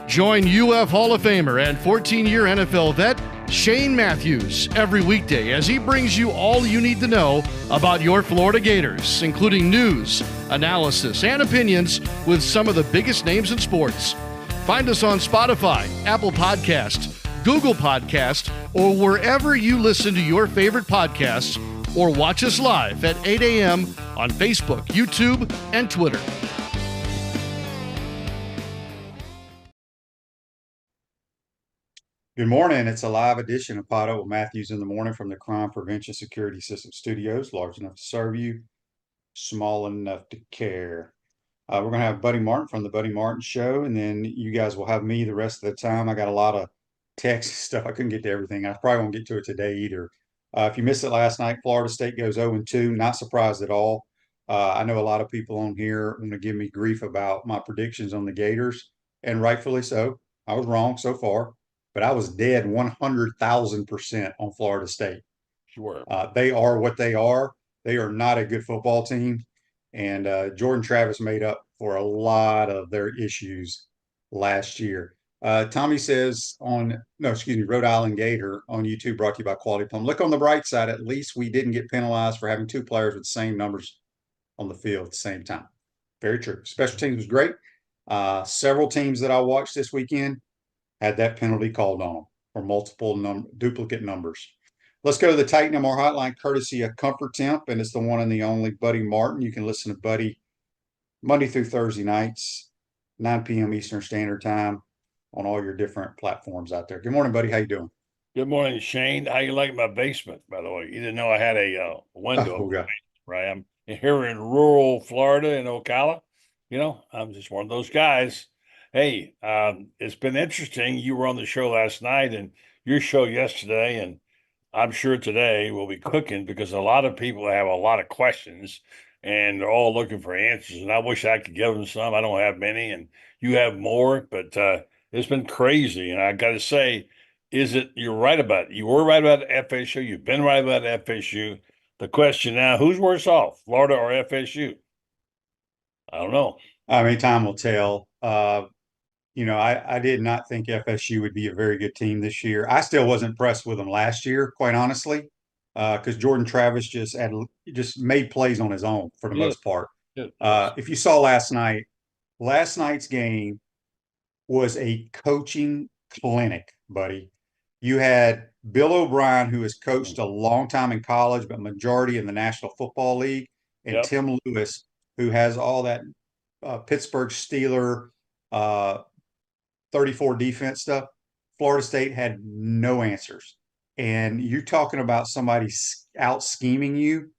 Join UF Hall of Famer and 14-year NFL vet Shane Matthews every weekday as he brings you all you need to know about your Florida Gators, including news, analysis, and opinions with some of the biggest names in sports. Find us on Spotify, Apple Podcast, Google Podcast, or wherever you listen to your favorite podcasts, or watch us live at 8 a.m. on Facebook, YouTube, and Twitter. Good morning. It's a live edition of PodUp with Matthews in the morning from the Crime Prevention Security System Studios, large enough to serve you, small enough to care. We're going to have Buddy Martin from the Buddy Martin Show, and then you guys will have me the rest of the time. I got a lot of text stuff. I couldn't get to everything. I probably won't get to it today either. If you missed it last night, Florida State goes 0-2. Not surprised at all. I know a lot of people on here want to give me grief about my predictions on the Gators, and rightfully so. I was wrong so far, but I was dead 100,000% on Florida State. Sure. They are what they are. They are not a good football team. And Jordan Travis made up for a lot of their issues last year. Tommy says Rhode Island Gator on YouTube, brought to you by Quality Plum. Look on the bright side. At least we didn't get penalized for having two players with the same numbers on the field at the same time. Very true. Special teams was great. Several teams that I watched this weekend had that penalty called on them for multiple duplicate numbers. Let's go to the Titan MR hotline, courtesy of Comfort Temp, and it's the one and the only Buddy Martin. You can listen to Buddy Monday through Thursday nights, 9 p.m. Eastern Standard Time on all your different platforms out there. Good morning, Buddy. How you doing? Good morning, Shane. How you like my basement, by the way? You didn't know I had a window, right? I'm here in rural Florida in Ocala. You know, I'm just one of those guys. Hey, it's been interesting. You were on the show last night and your show yesterday, and I'm sure today we'll be cooking because a lot of people have a lot of questions and they're all looking for answers. And I wish I could give them some. I don't have many, and you have more, but it's been crazy. And I got to say, you're right about it. You were right about FSU. You've been right about FSU. The question now, who's worse off, Florida or FSU? I don't know. I mean, time will tell. I did not think FSU would be a very good team this year. I still wasn't impressed with them last year, quite honestly, because Jordan Travis just made plays on his own for the most part. If you saw last night's game was a coaching clinic, buddy. You had Bill O'Brien, who has coached a long time in college, but majority in the National Football League, and Tim Lewis, who has all that Pittsburgh Steeler 34 defense stuff. Florida State had no answers. And you're talking about somebody out scheming you.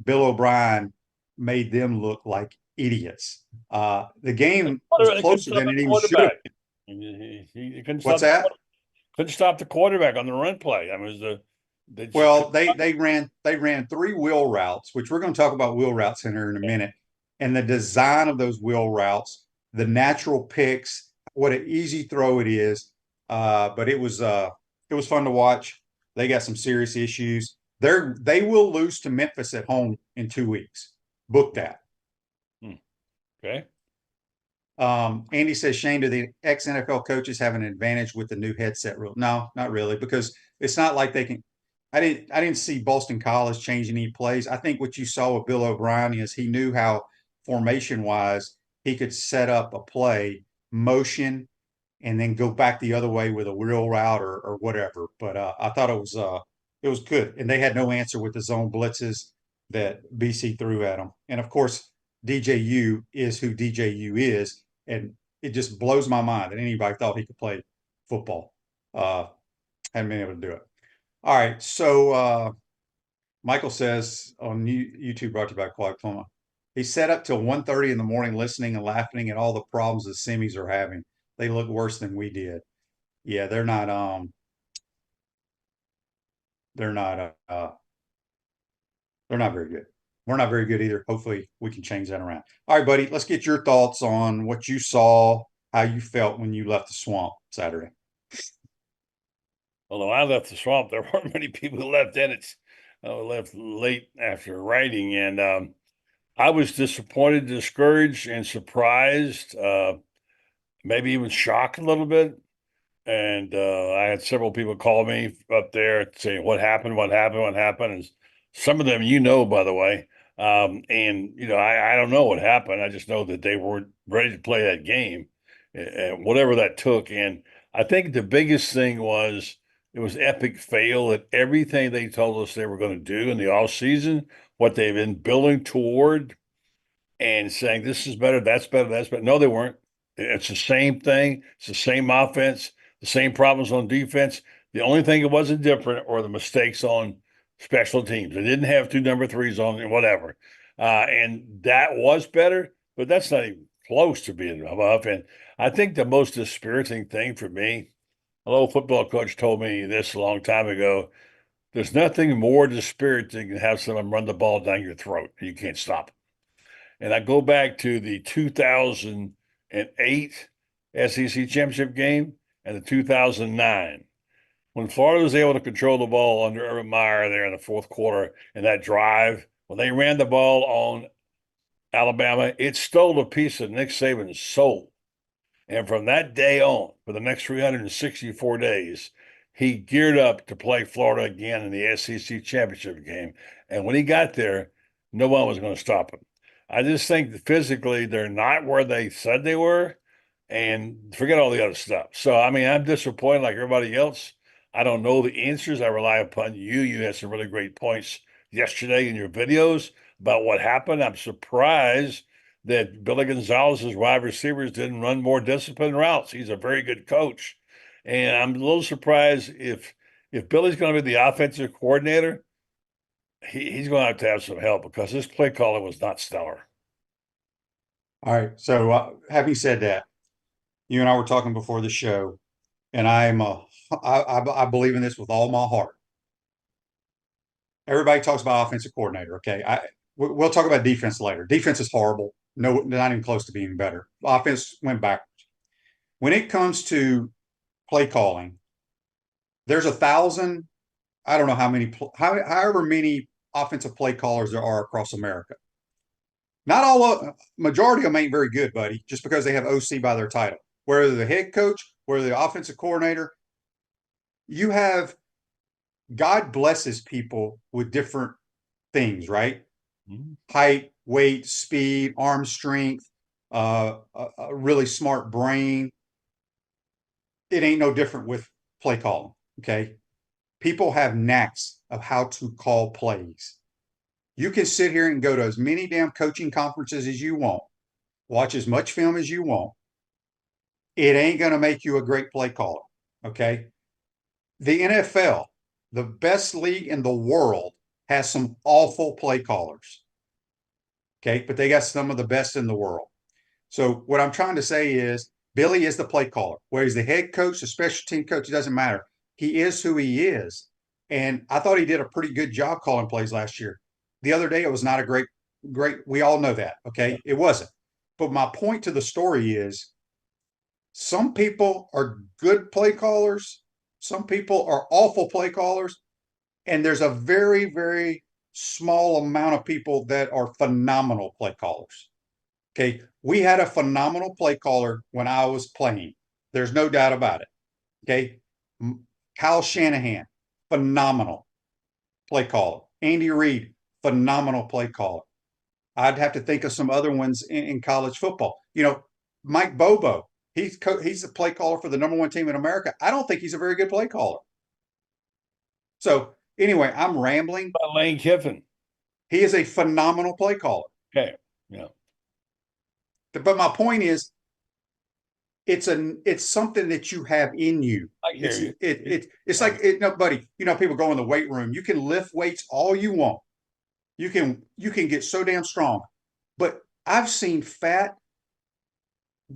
Bill O'Brien made them look like idiots. The game was closer than it even should have been. What's that? Couldn't stop the quarterback on the run play. I mean, they ran three wheel routes, which we're going to talk about wheel routes in here in a minute. And the design of those wheel routes, the natural picks, what an easy throw it is. But it was fun to watch. They got some serious issues. They will lose to Memphis at home in 2 weeks. Book that. Okay. Andy says, Shane, do the ex-NFL coaches have an advantage with the new headset rule? No, not really, because it's not like they can. I didn't see Boston College changing any plays. I think what you saw with Bill O'Brien is he knew how formation-wise he could set up a play, motion, and then go back the other way with a wheel route or whatever. But I thought it was good, and they had no answer with the zone blitzes that BC threw at them. And of course, DJU is who DJU is, and it just blows my mind that anybody thought he could play football. Hadn't been able to do it. All right, so Michael says on YouTube, brought to you by Quality Plum. He sat up till 1:30 in the morning listening and laughing at all the problems the semis are having. They look worse than we did. Yeah, they're not very good. We're not very good either. Hopefully we can change that around. All right, buddy, let's get your thoughts on what you saw, how you felt when you left the swamp Saturday. Although I left the swamp, there weren't many people who left in it. I left late after writing, and I was disappointed, discouraged, and surprised, maybe even shocked a little bit. And I had several people call me up there saying, "What happened? What happened? What happened?" And some of them, by the way. And I don't know what happened. I just know that they weren't ready to play that game, and whatever that took. And I think the biggest thing was it was epic fail at everything they told us they were going to do in the off season, what they've been building toward, and saying this is better, that's better, that's better. No, they weren't. It's the same thing. It's the same offense, the same problems on defense. The only thing that wasn't different were the mistakes on special teams. They didn't have two number threes on whatever. And that was better, but that's not even close to being enough. And I think the most dispiriting thing for me, a little football coach told me this a long time ago. There's nothing more dispiriting than have someone run the ball down your throat and you can't stop it. And I go back to the 2008 SEC championship game and the 2009 when Florida was able to control the ball under Urban Meyer there in the fourth quarter in that drive. When they ran the ball on Alabama, it stole a piece of Nick Saban's soul. And from that day on, for the next 364 days, he geared up to play Florida again in the SEC championship game. And when he got there, no one was going to stop him. I just think that physically they're not where they said they were, and forget all the other stuff. So, I mean, I'm disappointed like everybody else. I don't know the answers. I rely upon you. You had some really great points yesterday in your videos about what happened. I'm surprised that Billy Gonzalez's wide receivers didn't run more disciplined routes. He's a very good coach. And I'm a little surprised if Billy's going to be the offensive coordinator, he's going to have some help because his play calling was not stellar. All right. So having said that, you and I were talking before the show, and I believe in this with all my heart. Everybody talks about offensive coordinator. Okay. We'll talk about defense later. Defense is horrible. No, not even close to being better. Offense went backwards. When it comes to play calling, there's 1,000, I don't know how many, however many offensive play callers there are across America. Not all, majority of them ain't very good, buddy, just because they have OC by their title. Whether the head coach, whether the offensive coordinator, you have, God blesses people with different things, right? Mm-hmm. Height, weight, speed, arm strength, a really smart brain. It ain't no different with play calling, okay? People have knacks of how to call plays. You can sit here and go to as many damn coaching conferences as you want, watch as much film as you want. It ain't going to make you a great play caller, okay? The NFL, the best league in the world, has some awful play callers, okay? But they got some of the best in the world. So what I'm trying to say is Billy is the play caller. Whether he's the head coach, the special team coach, it doesn't matter. He is who he is. And I thought he did a pretty good job calling plays last year. The other day, it was not a great, we all know that, okay? It wasn't. But my point to the story is some people are good play callers. Some people are awful play callers. And there's a very, very small amount of people that are phenomenal play callers. Okay. We had a phenomenal play caller when I was playing. There's no doubt about it. Okay. Kyle Shanahan, phenomenal play caller. Andy Reid, phenomenal play caller. I'd have to think of some other ones in college football. You know, Mike Bobo, he's a play caller for the #1 team in America. I don't think he's a very good play caller. So anyway, I'm rambling. About Lane Kiffin. He is a phenomenal play caller. Okay. Yeah. But my point is, it's something that you have in you. I hear you. It's like buddy. You know, people go in the weight room. You can lift weights all you want. You can get so damn strong. But I've seen fat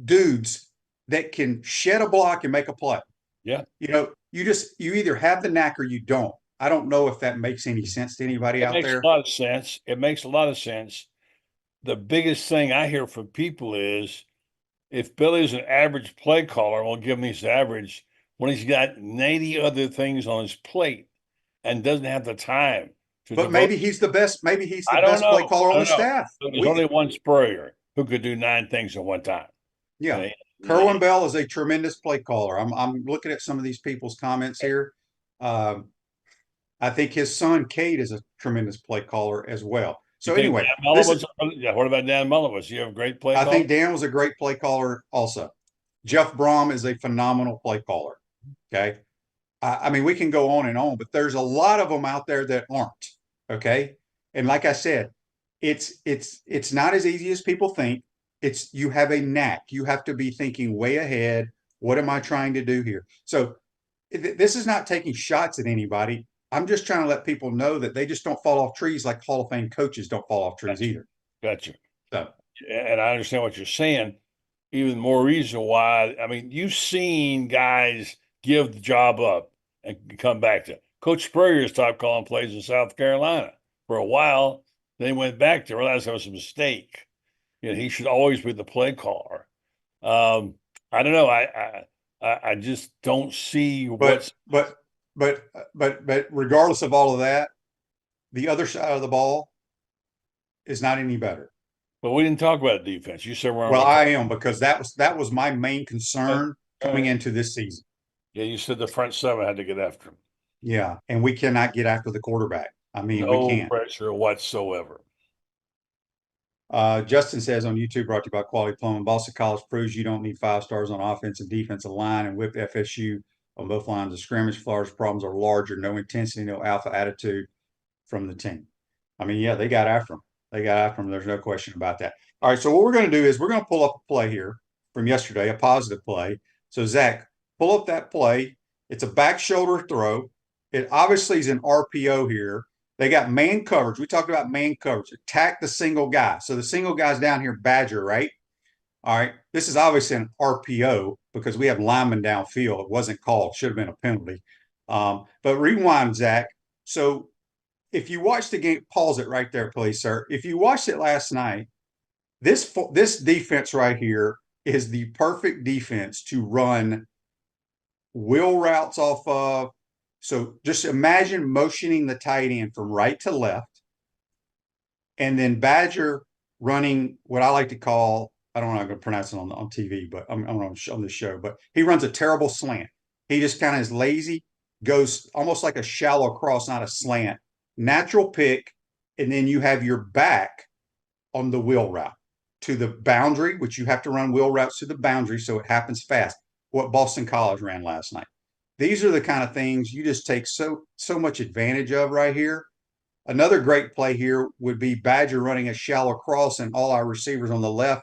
dudes that can shed a block and make a play. Yeah. You know, you either have the knack or you don't. I don't know if that makes any sense to anybody out there. It makes a lot of sense. It makes a lot of sense. The biggest thing I hear from people is if Billy's an average play caller, we'll give him his average when he's got 90 other things on his plate and doesn't have the time But maybe he's the best. Maybe he's the best play caller on the staff. There's only one Spurrier who could do 9 things at one time. Yeah. Kerwin Bell is a tremendous play caller. I'm looking at some of these people's comments here. I think his son Cade is a tremendous play caller as well. So anyway, what about Dan Mullen? Was he a great play caller? I think Dan was a great play caller also. Jeff Brom is a phenomenal play caller. Okay. I mean, we can go on and on, but there's a lot of them out there that aren't. Okay. And like I said, it's not as easy as people think. You have a knack. You have to be thinking way ahead. What am I trying to do here? So this is not taking shots at anybody. I'm just trying to let people know that they just don't fall off trees like Hall of Fame coaches don't fall off trees either. Gotcha. So, and I understand what you're saying. Even more reason why. I mean, you've seen guys give the job up and come back to it. Coach Spurrier stopped calling plays in South Carolina for a while. Then he went back to realize that was a mistake. He should always be the play caller. I don't know. I just don't see what's. But regardless of all of that, the other side of the ball is not any better. But we didn't talk about defense. You said I am, because that was my main concern coming into this season. Yeah, you said the front seven had to get after him. Yeah, and we cannot get after the quarterback. I mean, we can't. No pressure whatsoever. Justin says on YouTube, brought to you by Quality Plumbing, Boston College proves you don't need 5 stars on offense and defensive line, and whip FSU on both lines of scrimmage. Florida's problems are larger, no intensity, no alpha attitude from the team. I mean, yeah, they got after him. There's no question about that. All right, so what we're going to do is we're going to pull up a play here from yesterday, a positive play. So, Zach, pull up that play. It's a back shoulder throw. It obviously is an RPO here. They got man coverage. We talked about man coverage. Attack the single guy. So the single guy's down here, Badger, right? All right. This is obviously an RPO because we have linemen downfield. It wasn't called. Should have been a penalty. But rewind, Zach. So if you watch the game, pause it right there, please, sir. If you watched it last night, this defense right here is the perfect defense to run wheel routes off of. So just imagine motioning the tight end from right to left, and then Badger running what I like to call, I don't know how I'm going to pronounce it on TV, but I'm on this show, but he runs a terrible slant. He just kind of is lazy, goes almost like a shallow cross, not a slant, natural pick, and then you have your back on the wheel route to the boundary, which you have to run wheel routes to the boundary so it happens fast, what Boston College ran last night. These are the kind of things you just take so much advantage of right here. Another great play here would be Badger running a shallow cross and all our receivers on the left.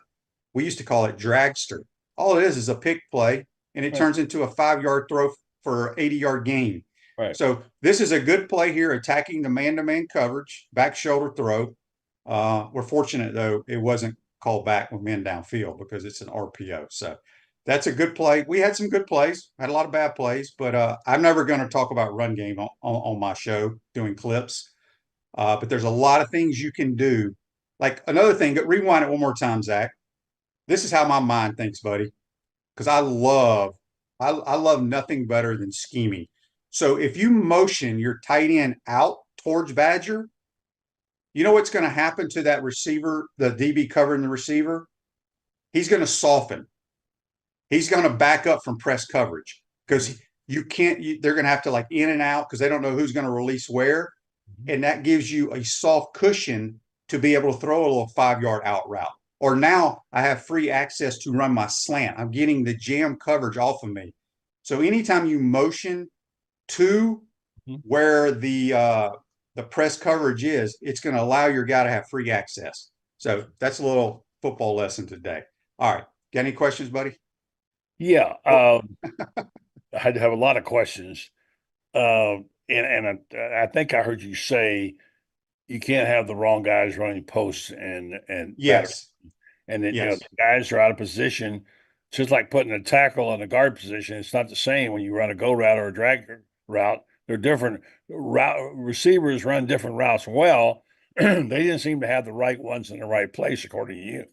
We used to call it dragster. All it is a pick play, and it turns into a 5-yard throw for an 80-yard gain. Right. So this is a good play here, attacking the man-to-man coverage, back shoulder throw. We're fortunate, though, it wasn't called back with men downfield because it's an RPO. So that's a good play. We had some good plays, had a lot of bad plays, but I'm never going to talk about run game on my show doing clips. But there's a lot of things you can do. Like another thing, rewind it one more time, Zach. This is how my mind thinks, buddy, because I love nothing better than scheming. So if you motion your tight end out towards Badger, you know what's going to happen to that receiver, the DB covering the receiver? He's going to soften. He's going to back up from press coverage because they're going to have to like in and out because they don't know who's going to release where. And that gives you a soft cushion to be able to throw a little 5-yard out route. Or now I have free access to run my slant. I'm getting the jam coverage off of me. So anytime you motion to where the press coverage is, it's going to allow your guy to have free access. So that's a little football lesson today. All right. Got any questions, buddy? Yeah. I had to have a lot of questions. And I think I heard you say you can't have the wrong guys running posts and yes. And then the guys are out of position. Just like putting a tackle in a guard position, it's not the same when you run a go route or a drag route. They're different. Receivers run different routes. Well, they didn't seem to have the right ones in the right place, according to you.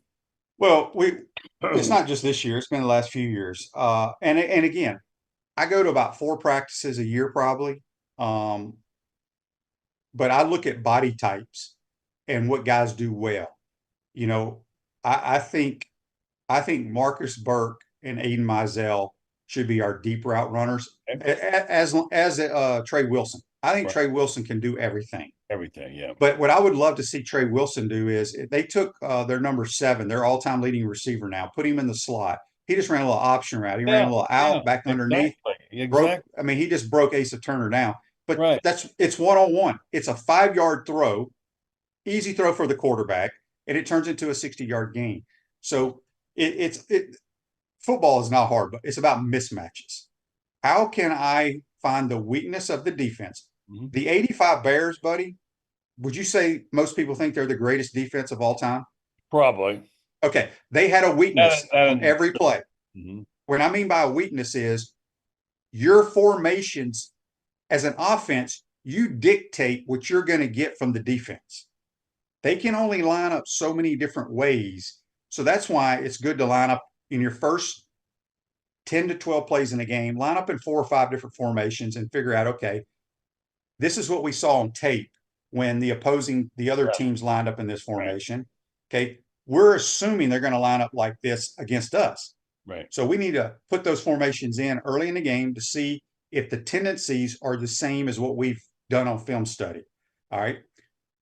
Well, it's not just this year. It's been the last few years. And again, I go to about 4 practices a year, probably. but I look at body types and what guys do well. You know, I think Marcus Burke and Aiden Mizell should be our deep route runners, Okay. as Trey Wilson. I think Right. Trey Wilson can do everything. Everything, yeah. But what I would love to see Trey Wilson do is they took their number 7, their all-time leading receiver now, put him in the slot. He just ran a little option route. He ran a little out, back underneath, broke. I mean, he just broke Asa Turner down. But Right. it's one-on-one. It's a 5-yard throw, easy throw for the quarterback, and it turns into a 60-yard gain. So football is not hard, but it's about mismatches. How can I find the weakness of the defense? Mhm. The 85 Bears, buddy, would you say most people think they're the greatest defense of all time? Probably. Okay. They had a weakness on every play. Mhm. What I mean by a weakness is your formations as an offense, you dictate what you're going to get from the defense. They can only line up so many different ways. So that's why it's good to line up in your first 10 to 12 plays in a game, line up in 4 or 5 different formations and figure out, okay, this is what we saw on tape when the other teams lined up in this formation. Okay. We're assuming they're going to line up like this against us. Right. So we need to put those formations in early in the game to see if the tendencies are the same as what we've done on film study. All right.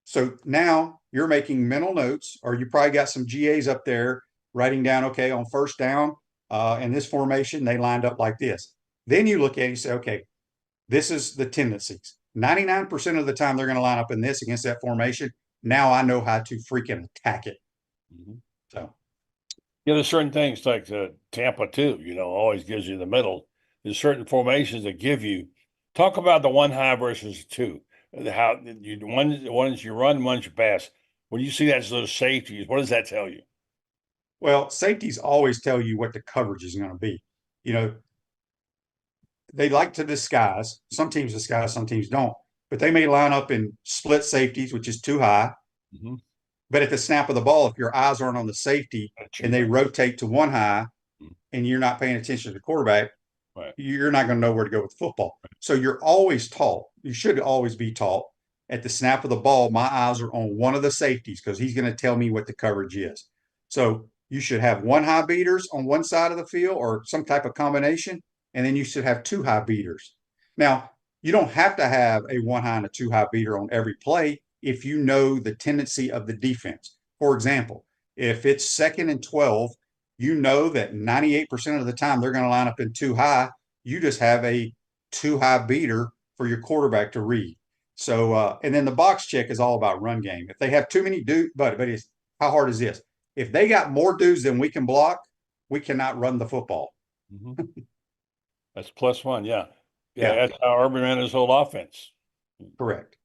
So now you're making mental notes, or you probably got some GAs up there writing down, okay, on first down, in this formation, they lined up like this. Then you look at it and say, okay, this is the tendencies. 99% of the time they're going to line up in this against that formation. Now I know how to freaking attack it. Mhm. So Yeah, there's certain things like Tampa too, always gives you the middle. There's certain formations that give you. Talk about the one high versus two. How ones you run, ones you pass. When you see that as those safeties, what does that tell you? well, safeties always tell you what the coverage is going to be. You know, they like to disguise. Some teams disguise, some teams don't. But they may line up in split safeties, which is too high. Mhm. But at the snap of the ball, if your eyes aren't on the safety and they rotate to one high and you're not paying attention to the quarterback, Right. you're not going to know where to go with the football. So you're always taught, you should always be taught at the snap of the ball, my eyes are on one of the safeties because he's going to tell me what the coverage is. So you should have one high beaters on one side of the field or some type of combination, and then you should have 2 high beaters. Now, you don't have to have a 1 high and a 2 high beater on every play if you know the tendency of the defense. For example, if it's 2nd and 12, you know that 98% of the time they're going to line up in 2 high. You just have a 2 high beater for your quarterback to read. So, and then the box check is all about run game. If they have too many dudes, but how hard is this? If they got more dudes than we can block, we cannot run the football. Mm-hmm. That's +1. Yeah. Yeah. That's how Urban ran his whole offense. Correct.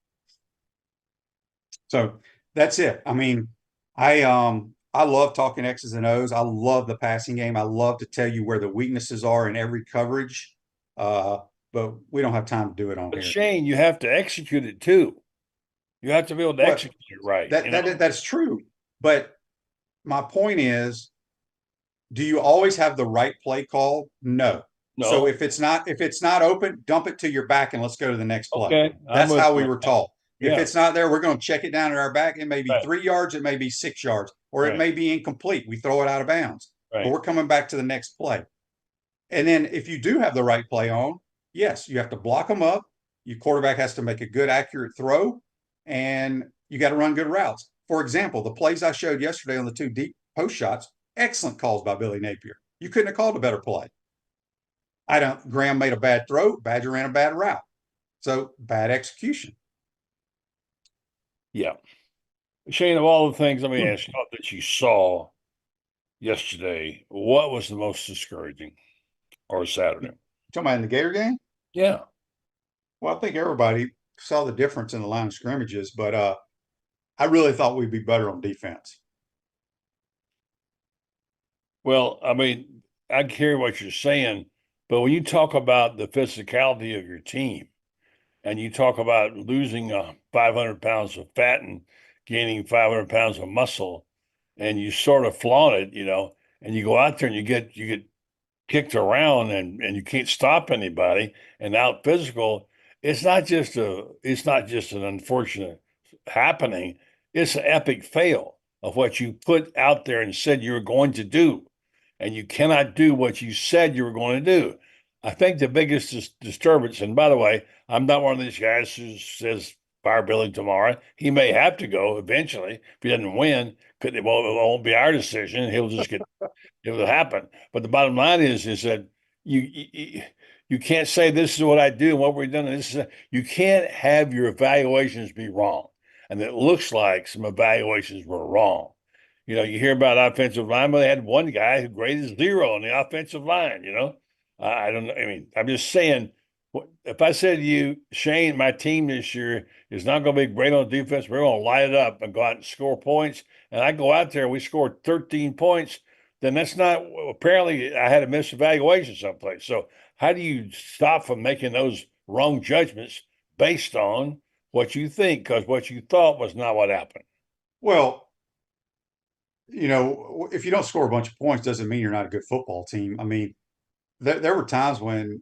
So that's it. I mean, I love talking X's and O's. I love the passing game. I love to tell you where the weaknesses are in every coverage. But we don't have time to do it on But here. Shane, you have to execute it too. You have to be able to execute it right. That's true. But my point is, do you always have the right play call? No. So if it's not open, dump it to your back and let's go to the next play. Okay. That's how we were taught. Yeah. If it's not there, we're going to check it down at our back. It may be 3 yards, it may be 6 yards, or it may be incomplete. We throw it out of bounds. But we're coming back to the next play. And then if you do have the right play on, yes, you have to block them up. Your quarterback has to make a good, accurate throw, and you got to run good routes. For example, the plays I showed yesterday on the 2 deep post shots, excellent calls by Billy Napier. You couldn't have called a better play. Graham made a bad throw. Badger ran a bad route. So bad execution. Yeah. Shane, of all the things, let me ask you that you saw yesterday, what was the most discouraging, or Saturday? You talking about in the Gator game? Yeah. Well, I think everybody saw the difference in the line of scrimmages, but I really thought we'd be better on defense. Well, I mean, I hear what you're saying, but when you talk about the physicality of your team and you talk about losing 500 pounds of fat and gaining 500 pounds of muscle, and you sort of flaunt it, and you go out there and you get kicked around and you can't stop anybody and out physical, it's not just an unfortunate happening. It's an epic fail of what you put out there and said you were going to do, and you cannot do what you said you were going to do. I think the biggest disturbance, and by the way, I'm not one of these guys who says fire Billy tomorrow. He may have to go eventually if he doesn't win. It won't be our decision. He'll just get it will happen. But the bottom line is that you you can't say this is what I do and what we're doing. You can't have your evaluations be wrong. And it looks like some evaluations were wrong. You know, you hear about offensive line, but they had one guy who graded 0 on the offensive line. You know, I don't know. I mean, I'm just saying. If I said to you, Shane, my team this year is not going to be great on defense, we're going to light it up and go out and score points, and I go out there, we scored 13 points, then that's not, apparently I had a misevaluation someplace. So how do you stop from making those wrong judgments based on what you think? Because what you thought was not what happened. Well, if you don't score a bunch of points, doesn't mean you're not a good football team. I mean, there were times when,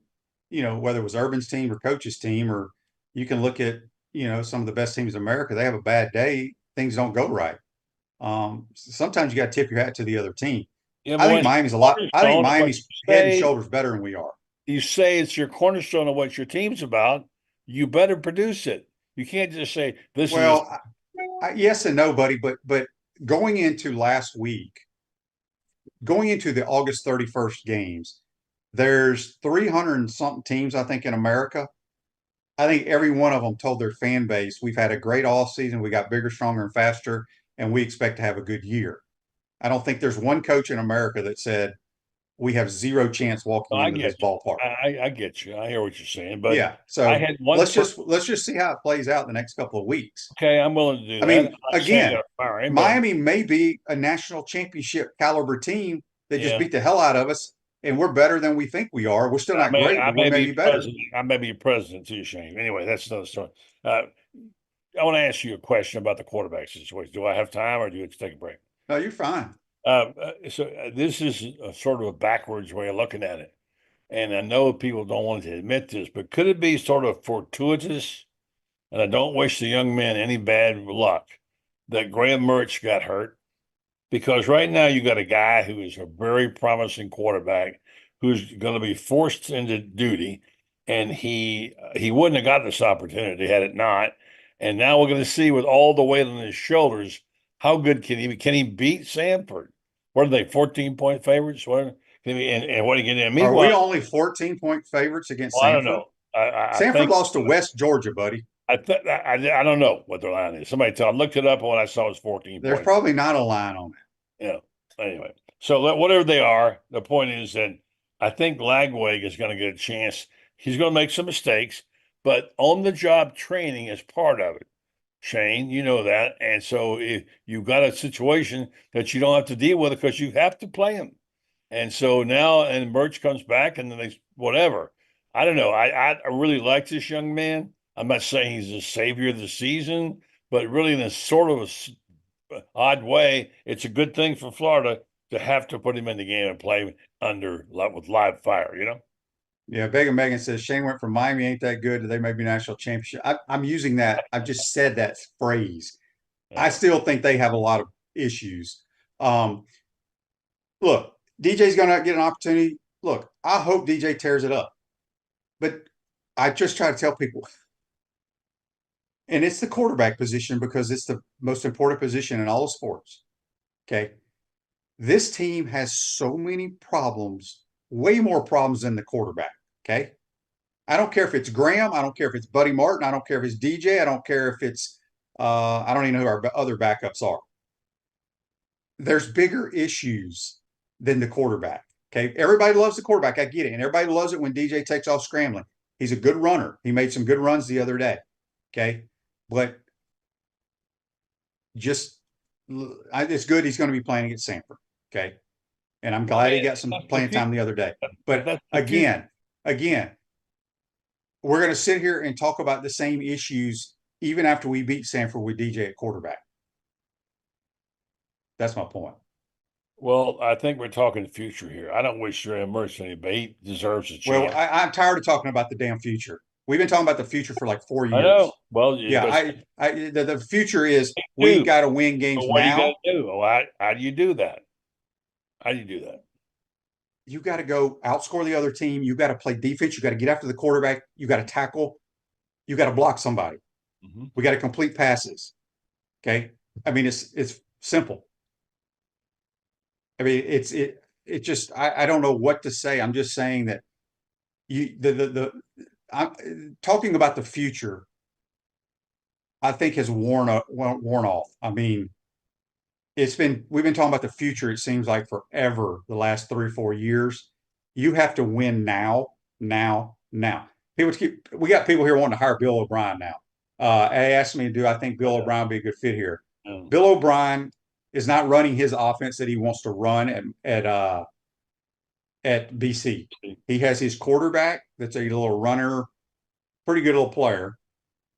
whether it was Urban's team or Coach's team, or you can look at, some of the best teams in America, they have a bad day, things don't go right. Sometimes you got to tip your hat to the other team. Yeah, I think Miami's head and shoulders better than we are. You say it's your cornerstone of what your team's about. You better produce it. You can't just say this is. Yes and no, buddy. But going into last week, going into the August 31st games, there's 300 and something teams, I think, in America. I think every one of them told their fan base, we've had a great offseason. We got bigger, stronger, and faster, and we expect to have a good year. I don't think there's one coach in America that said we have zero chance walking into this ballpark. I get you. I hear what you're saying, but yeah. So I had let's just see how it plays out the next couple of weeks. Okay, I'm willing to do that. I mean, again, Miami may be a national championship caliber team that just beat the hell out of us, and we're better than we think we are. We're still not great, but we may be better. I may be president too, Shane. Anyway, that's another story. I want to ask you a question about the quarterback situation. Do I have time, or do you have to take a break? No, you're fine. This is a sort of a backwards way of looking at it. And I know people don't want to admit this, but could it be sort of fortuitous? And I don't wish the young man any bad luck that Graham Mertz got hurt, because right now you got a guy who is a very promising quarterback who's going to be forced into duty, and he wouldn't have got this opportunity had it not. And now we're going to see, with all the weight on his shoulders, how good can he be? Can he beat Samford? What are they, 14-point favorites? What can he, and what are you going to? Are we only 14-point favorites against Samford? I don't know. Samford lost to West Georgia, buddy. I don't know what their line is. Somebody tell. I looked it up, and what I saw was 14. There's probably not a line on it. Yeah. Anyway, so whatever they are, the point is that I think Lagway is going to get a chance. He's going to make some mistakes, but on-the-job training is part of it. Shane, you know that. And so if you've got a situation that you don't have to deal with it because you have to play him. And so now, and Birch comes back, and then whatever. I don't know. I really like this young man. I'm not saying he's the savior of the season, but really in a sort of a odd way, it's a good thing for Florida to have to put him in the game and play with live fire, you know? Yeah, Megan says Shane went from Miami ain't that good to they may be national championship. I'm using that. I've just said that phrase. Yeah. I still think they have a lot of issues. Look, DJ's going to get an opportunity. Look, I hope DJ tears it up. But I just try to tell people, and it's the quarterback position because it's the most important position in all of sports. Okay. This team has so many problems, way more problems than the quarterback. Okay. I don't care if it's Graham. I don't care if it's Buddy Martin. I don't care if it's DJ. I don't care if it's, I don't even know who our other backups are. There's bigger issues than the quarterback. Okay. Everybody loves the quarterback. I get it. And everybody loves it when DJ takes off scrambling. He's a good runner. He made some good runs the other day. Okay. But just, it's good he's going to be playing against Samford. Okay. And I'm glad he got some playing time the other day. But again, we're going to sit here and talk about the same issues even after we beat Samford with DJ at quarterback. That's my point. Well, I think we're talking future here. I don't wish Graham Mertz any, but he deserves a chance. Well, I'm tired of talking about the damn future. We've been talking about the future for like 4 I know. years. Well, Yeah, the future is we do. got to win games But what do you got now. to do? How do you do that? How do you do that? You got to go outscore the other team. You got to play defense. You got to get after the quarterback. You got to tackle. You got to block somebody. Mm-hmm. We got to complete passes. Okay. I mean, it's simple. I mean, it just I don't know what to say. I'm just saying that I'm talking about the future. I think has worn off. I mean, we've been talking about the future. It seems like forever. The last 3 or 4 years, you have to win now, now, now. We got people here wanting to hire Bill O'Brien now. They asked me, do I think Bill O'Brien would be a good fit here? Bill O'Brien is not running his offense that he wants to run at BC. He has his quarterback that's a little runner, pretty good little player,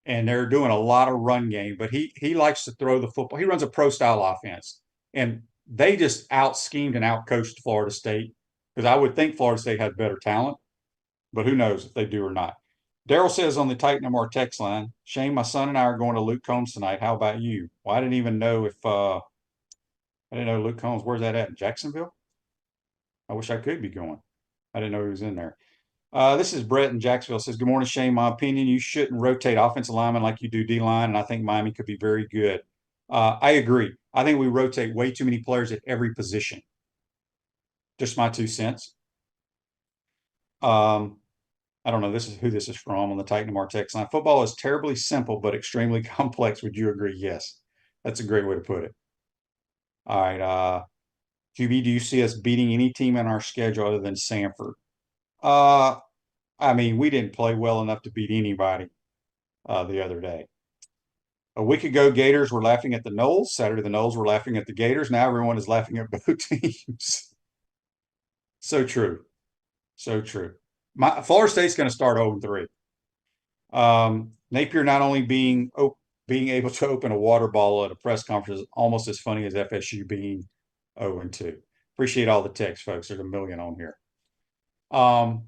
and they're doing a lot of run game, but he likes to throw the football. He runs a pro style offense, and they just out schemed and out coached Florida State, because I would think Florida State had better talent, but who knows if they do or not. Daryl says on the Titan MR text line, Shane, my son and I are going to Luke Combs tonight. How about you? Well, I didn't even know I didn't know Luke Combs. Where's that at? In Jacksonville? I wish I could be going. I didn't know he was in there. This is Brett in Jacksonville. Says, good morning, Shane. My opinion, you shouldn't rotate offensive linemen like you do D-line, and I think Miami could be very good. I agree. I think we rotate way too many players at every position. Just my 2 cents. I don't know who this is from on the Titan MR text line. Football is terribly simple but extremely complex. Would you agree? Yes. That's a great way to put it. All right. QB, do you see us beating any team in our schedule other than Samford? I mean, we didn't play well enough to beat anybody the other day. A week ago, Gators were laughing at the Noles. Saturday, the Noles were laughing at the Gators. Now everyone is laughing at both teams. So true. So true. Florida State's going to start 0-3. Napier not only being able to open a water bottle at a press conference is almost as funny as FSU being 0-2. Appreciate all the text, folks. There's a million on here. All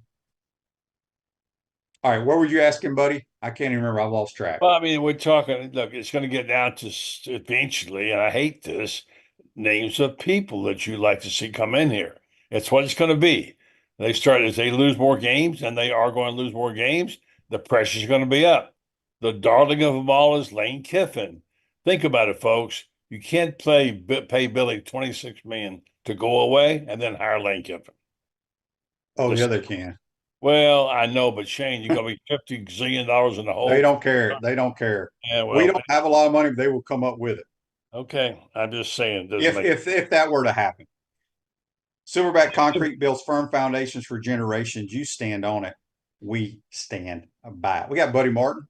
right, what were you asking, buddy? I can't even remember. I lost track. Well, I mean, we're talking, look, it's going to get down to eventually, and I hate this, names of people that you like to see come in here. It's what it's going to be. As they lose more games, and they are going to lose more games, the pressure's going to be up. The darling of them all is Lane Kiffin. Think about it, folks. You can't pay Billy $26 million to go away and then hire Lane Kiffin. Oh, yeah, they can. Well, I know, but Shane, you're going to be $50 zillion in the hole. They don't care. They don't care. Yeah, well, we don't have a lot of money, but they will come up with it. Okay, I'm just saying. If that were to happen. Silverback Concrete builds firm foundations for generations. You stand on it. We stand by it. We got Buddy Martin.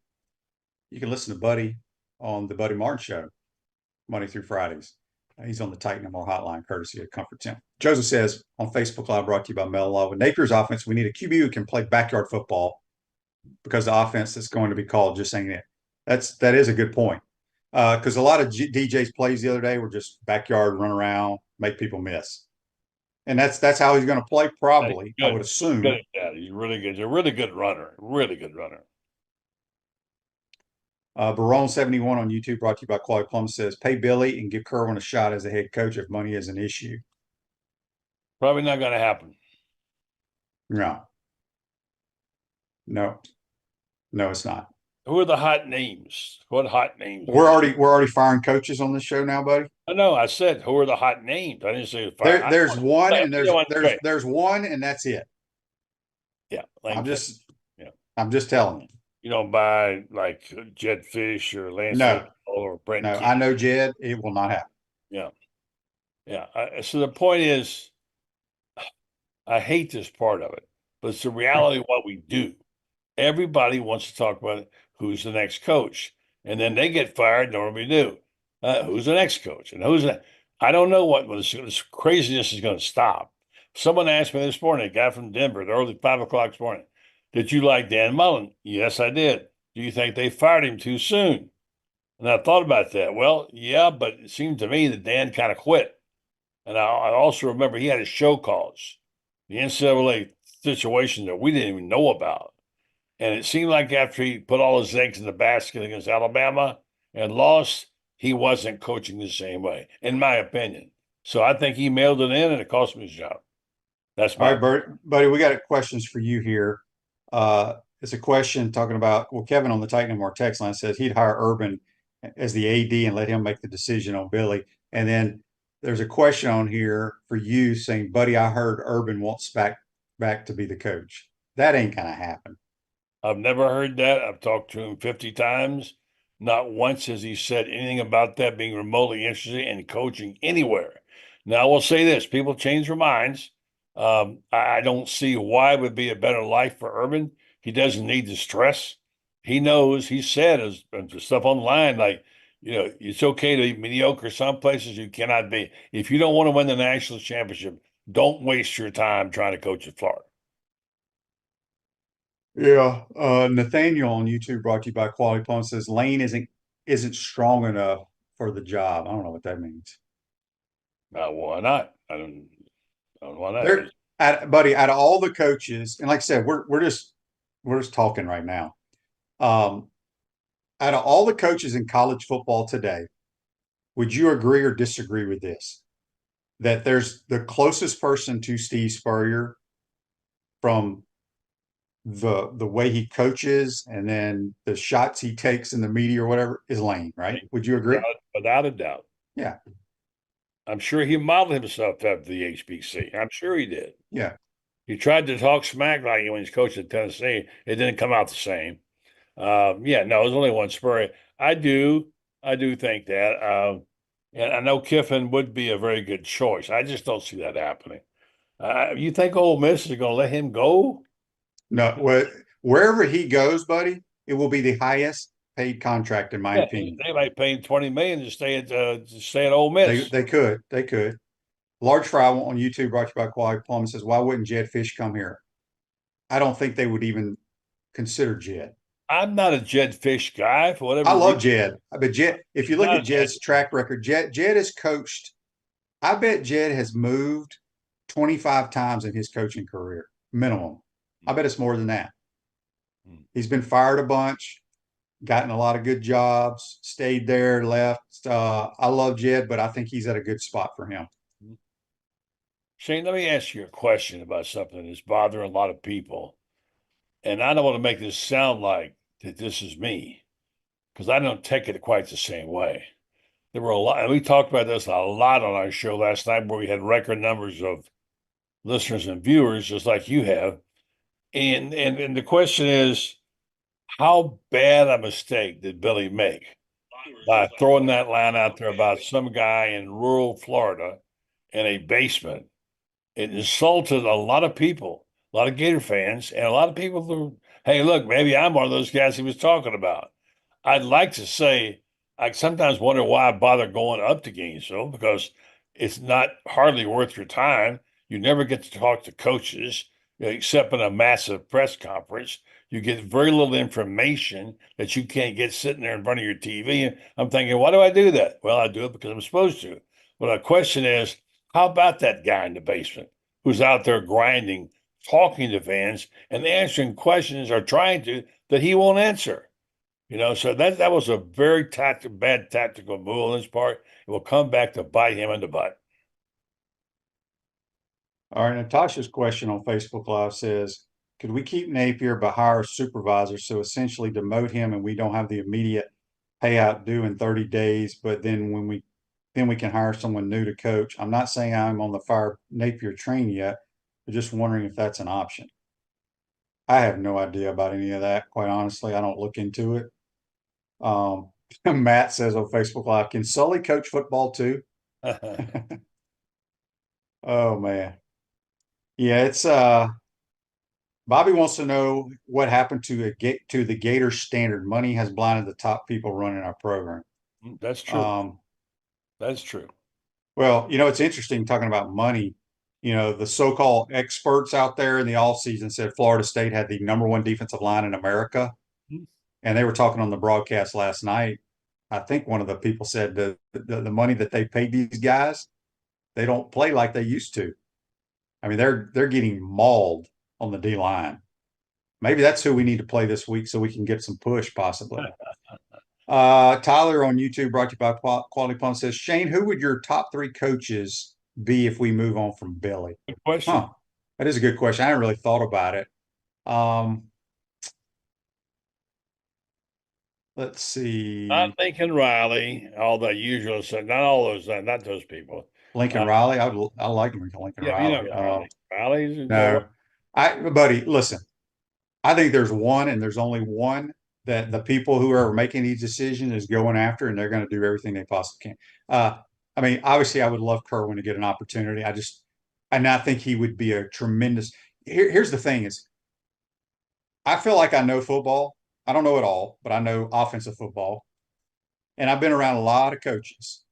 You can listen to Buddy on the Buddy Martin Show, Monday through Fridays. He's on the Titan MR hotline, courtesy of Comfort Temp. Joseph says on Facebook Live, brought to you by Mel Law. With Napier's offense, we need a QB who can play backyard football, because the offense that's going to be called just ain't it. That is a good point. Because a lot of DJ's plays the other day were just backyard, run around, make people miss. And that's how he's going to play, probably, I would assume. Good at that. He's really good. He's a really good runner. Really good runner. Barone71 on YouTube, brought to you by Quality Plum, says, pay Billy and give Kerwin a shot as a head coach if money is an issue. Probably not going to happen. No, it's not. Who are the hot names? What hot names? We're already firing coaches on this show now, buddy. I know. I said who are the hot names. I didn't say there's one, and there's one, and that's it. Yeah, I'm just telling you. You don't buy like Jed Fish or Lance or Brent. No, I know Jed. It will not happen. Yeah. So the point is, I hate this part of it, but it's the reality of what we do. Everybody wants to talk about who's the next coach, and then they get fired. Know what we do? Who's the next coach? And I don't know when this craziness is going to stop. Someone asked me this morning, a guy from Denver, the early 5 o'clock this morning, did you like Dan Mullen? Yes, I did. Do you think they fired him too soon? And I thought about that. Well, yeah, but it seemed to me that Dan kind of quit. And I also remember he had his show calls, the NCAA situation that we didn't even know about. And it seemed like after he put all his eggs in the basket against Alabama and lost, he wasn't coaching the same way, in my opinion. So I think he mailed it in and it cost him his job. That's All my right, buddy, we got questions for you here. It's a question talking about, well, Kevin on the Titan More text line says he'd hire Urban as the AD and let him make the decision on Billy. And then there's a question on here for you saying, buddy, I heard Urban wants back to be the coach. That ain't gonna happen. I've never heard that. I've talked to him 50 times. Not once has he said anything about that being remotely interested in coaching anywhere. Now, I will say this, people change their minds. I don't see why it would be a better life for Urban. He doesn't need the stress. He knows, he said as stuff online, like, it's okay to be mediocre. Some places you cannot be. If you don't want to win the national championship, don't waste your time trying to coach at Florida. Yeah. Nathaniel on YouTube, brought to you by Quality Plum, says Lane isn't strong enough for the job. I don't know what that means. Why not? I don't know why not. Buddy, out of all the coaches, and like I said, we're just talking right now. Out of all the coaches in college football today, would you agree or disagree with this? That there's the closest person to Steve Spurrier from the way he coaches and then the shots he takes in the media or whatever is Lane, right? Would you agree? Without a doubt. Yeah. I'm sure he modeled himself after the HBC. I'm sure he did. Yeah. He tried to talk smack like when he's coaching at Tennessee. It didn't come out the same. Yeah, no, there's only one Spurrier. I do think that. And I know Kiffin would be a very good choice. I just don't see that happening. You think Ole Miss is going to let him go? No, wherever he goes, buddy, it will be the highest paid contract in my opinion. They might pay him $20 million to stay at Ole Miss. They could. Large Fry on YouTube, brought to you by Quality Plum, says, why wouldn't Jed Fish come here? I don't think they would even consider Jed. I'm not a Jed Fish guy for whatever. I love Jed, but Jed, if you look at Jed's track record, Jed has coached. I bet Jed has moved 25 times in his coaching career, minimum. I bet it's more than that. He's been fired a bunch, gotten a lot of good jobs, stayed there, left. I love Jed, but I think he's at a good spot for him. Shane, let me ask you a question about something that's bothering a lot of people. And I don't want to make this sound like that this is me, because I don't take it quite the same way. There were a lot, and we talked about this a lot on our show last night, where we had record numbers of listeners and viewers, just like you have. And the question is, how bad a mistake did Billy make by throwing that line out there about some guy in rural Florida in a basement? It insulted a lot of people, a lot of Gator fans, and a lot of people who, hey, look, maybe I'm one of those guys he was talking about. I'd like to say, I sometimes wonder why I bother going up to Gainesville, because it's not hardly worth your time. You never get to talk to coaches, except in a massive press conference. You get very little information that you can't get sitting there in front of your TV. And I'm thinking, why do I do that? Well, I do it because I'm supposed to. But the question is, how about that guy in the basement who's out there grinding, talking to fans, and answering questions or trying to that he won't answer? So that was a very bad tactical move on his part. It will come back to bite him in the butt. All right, Natasha's question on Facebook Live says, could we keep Napier but hire a supervisor, so essentially demote him and we don't have the immediate payout due in 30 days, but then we can hire someone new to coach? I'm not saying I'm on the fire Napier train yet, but just wondering if that's an option. I have no idea about any of that, quite honestly. I don't look into it. Matt says on Facebook Live, can Sully coach football too? Oh man. Yeah, it's Bobby wants to know what happened to the Gator standard. Money has blinded the top people running our program. That's true. That's true. Well, it's interesting talking about money. The so-called experts out there in the offseason said Florida State had the number one defensive line in America. And they were talking on the broadcast last night. I think one of the people said the money that they paid these guys, they don't play like they used to. I mean, they're getting mauled on the D line. maybe that's who we need to play this week so we can get some push possibly. Tyler on YouTube, brought to you by Quality Plum, says, Shane, who would your top 3 coaches be if we move on from Billy? Good question. Huh. That is a good question. I hadn't really thought about it. Let's see. Not Lincoln Riley, all the usual stuff. Not all those, not those people. Lincoln Riley. I like Lincoln Yeah, Riley. you know Riley. Riley's No, buddy, listen. I think there's one, and there's only one that the people who are making these decisions is going after, and they're going to do everything they possibly can. I mean, obviously, I would love Kerwin to get an opportunity. And I think he would be a tremendous. Here's the thing: is I feel like I know football. I don't know it all, but I know offensive football, and I've been around a lot of coaches.